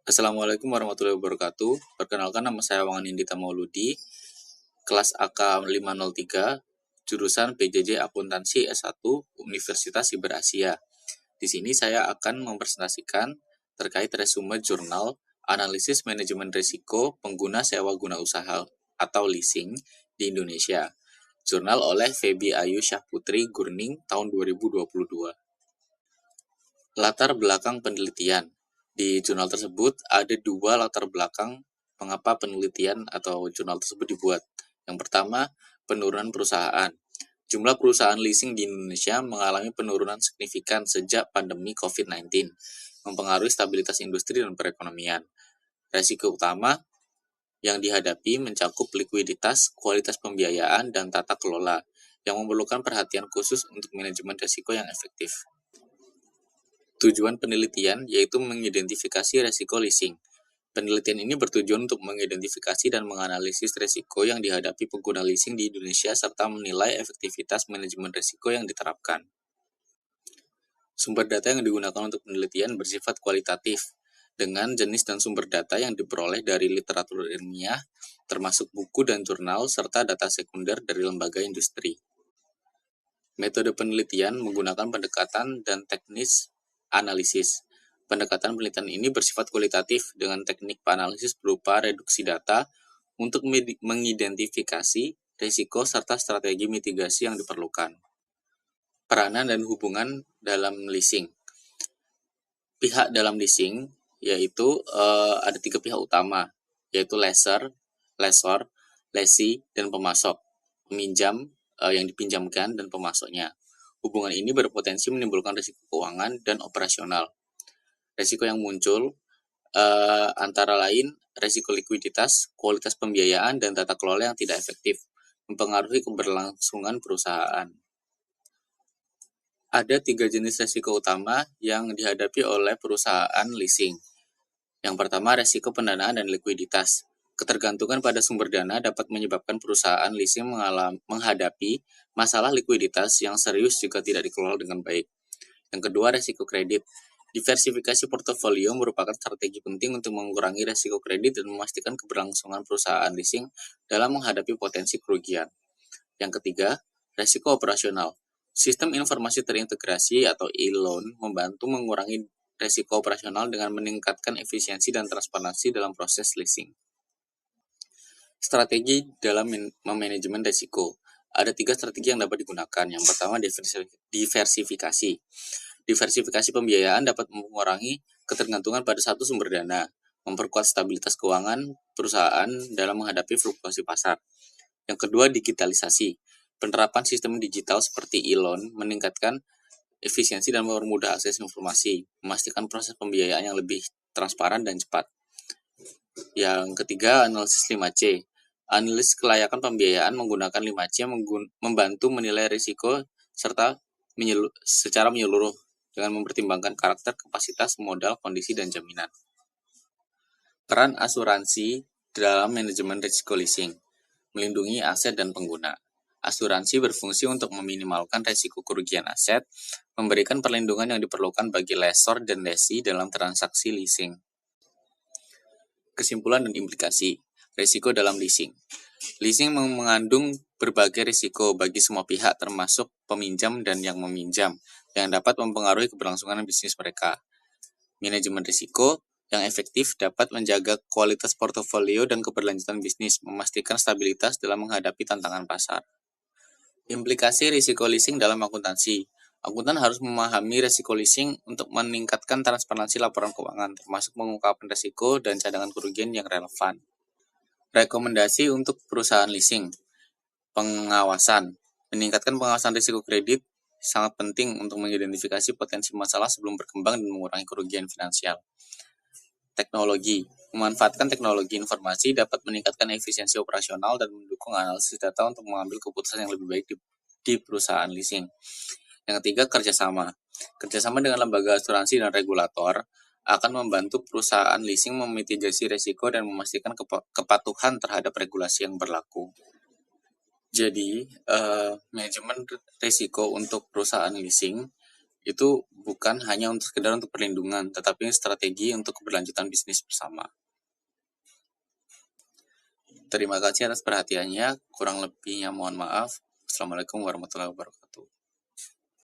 Assalamualaikum warahmatullahi wabarakatuh. Perkenalkan, nama saya Wangan Indita Mauludi, kelas AK 503, jurusan PJJ Akuntansi S1 Universitas Siber Asia. Di sini saya akan mempresentasikan terkait resume jurnal Analisis Manajemen Risiko Pengguna Sewa Guna Usaha atau leasing di Indonesia. Jurnal oleh Febi Ayu Syahputri Gurning tahun 2022. Latar belakang penelitian. Di jurnal tersebut ada dua latar belakang mengapa penelitian atau jurnal tersebut dibuat. Yang pertama, penurunan perusahaan. Jumlah perusahaan leasing di Indonesia mengalami penurunan signifikan sejak pandemi COVID-19, mempengaruhi stabilitas industri dan perekonomian. Resiko utama yang dihadapi mencakup likuiditas, kualitas pembiayaan, dan tata kelola, yang memerlukan perhatian khusus untuk manajemen risiko yang efektif. Tujuan penelitian yaitu mengidentifikasi resiko leasing. Penelitian ini bertujuan untuk mengidentifikasi dan menganalisis resiko yang dihadapi pengguna leasing di Indonesia serta menilai efektivitas manajemen risiko yang diterapkan. Sumber data yang digunakan untuk penelitian bersifat kualitatif, dengan jenis dan sumber data yang diperoleh dari literatur ilmiah, termasuk buku dan jurnal, serta data sekunder dari lembaga industri. Metode penelitian menggunakan pendekatan dan teknis analisis. Pendekatan penelitian ini bersifat kualitatif dengan teknik analisis berupa reduksi data untuk mengidentifikasi risiko serta strategi mitigasi yang diperlukan. Peranan dan hubungan dalam leasing. Pihak dalam leasing yaitu ada 3 pihak utama, yaitu lessor, lessee, dan pemasok. Peminjam yang dipinjamkan dan pemasoknya. Hubungan ini berpotensi menimbulkan risiko keuangan dan operasional. Risiko yang muncul antara lain risiko likuiditas, kualitas pembiayaan, dan tata kelola yang tidak efektif, mempengaruhi keberlangsungan perusahaan. Ada 3 jenis risiko utama yang dihadapi oleh perusahaan leasing. Yang pertama, risiko pendanaan dan likuiditas. Ketergantungan pada sumber dana dapat menyebabkan perusahaan leasing menghadapi masalah likuiditas yang serius jika tidak dikelola dengan baik. Yang kedua, risiko kredit. Diversifikasi portofolio merupakan strategi penting untuk mengurangi risiko kredit dan memastikan keberlangsungan perusahaan leasing dalam menghadapi potensi kerugian. Yang ketiga, risiko operasional. Sistem informasi terintegrasi atau e-loan membantu mengurangi risiko operasional dengan meningkatkan efisiensi dan transparansi dalam proses leasing. Strategi dalam manajemen risiko. Ada 3 strategi yang dapat digunakan. Yang pertama, diversifikasi. Diversifikasi pembiayaan dapat mengurangi ketergantungan pada satu sumber dana, memperkuat stabilitas keuangan perusahaan dalam menghadapi fluktuasi pasar. Yang kedua, digitalisasi. Penerapan sistem digital seperti e-loan meningkatkan efisiensi dan mempermudah akses informasi, memastikan proses pembiayaan yang lebih transparan dan cepat. Yang ketiga, analisis 5C. Analisis kelayakan pembiayaan menggunakan 5C membantu menilai risiko serta secara menyeluruh dengan mempertimbangkan karakter, kapasitas, modal, kondisi, dan jaminan. Peran asuransi dalam manajemen risiko leasing. Melindungi aset dan pengguna. Asuransi berfungsi untuk meminimalkan risiko kerugian aset, memberikan perlindungan yang diperlukan bagi lessor dan lessee dalam transaksi leasing. Kesimpulan dan implikasi. Risiko dalam leasing. Leasing mengandung berbagai risiko bagi semua pihak termasuk peminjam dan yang meminjam yang dapat mempengaruhi keberlangsungan bisnis mereka. Manajemen risiko yang efektif dapat menjaga kualitas portofolio dan keberlanjutan bisnis, memastikan stabilitas dalam menghadapi tantangan pasar. Implikasi risiko leasing dalam akuntansi. Akuntan harus memahami risiko leasing untuk meningkatkan transparansi laporan keuangan, termasuk mengungkapkan risiko dan cadangan kerugian yang relevan. Rekomendasi untuk perusahaan leasing. Pengawasan. Meningkatkan pengawasan risiko kredit sangat penting untuk mengidentifikasi potensi masalah sebelum berkembang dan mengurangi kerugian finansial. Teknologi. Memanfaatkan teknologi informasi dapat meningkatkan efisiensi operasional dan mendukung analisis data untuk mengambil keputusan yang lebih baik di perusahaan leasing. Yang ketiga, kerjasama. Kerjasama dengan lembaga asuransi dan regulator akan membantu perusahaan leasing memitigasi risiko dan memastikan kepatuhan terhadap regulasi yang berlaku. Jadi, manajemen risiko untuk perusahaan leasing itu bukan hanya untuk sekedar untuk perlindungan, tetapi strategi untuk keberlanjutan bisnis bersama. Terima kasih atas perhatiannya, kurang lebihnya mohon maaf. Assalamualaikum warahmatullahi wabarakatuh.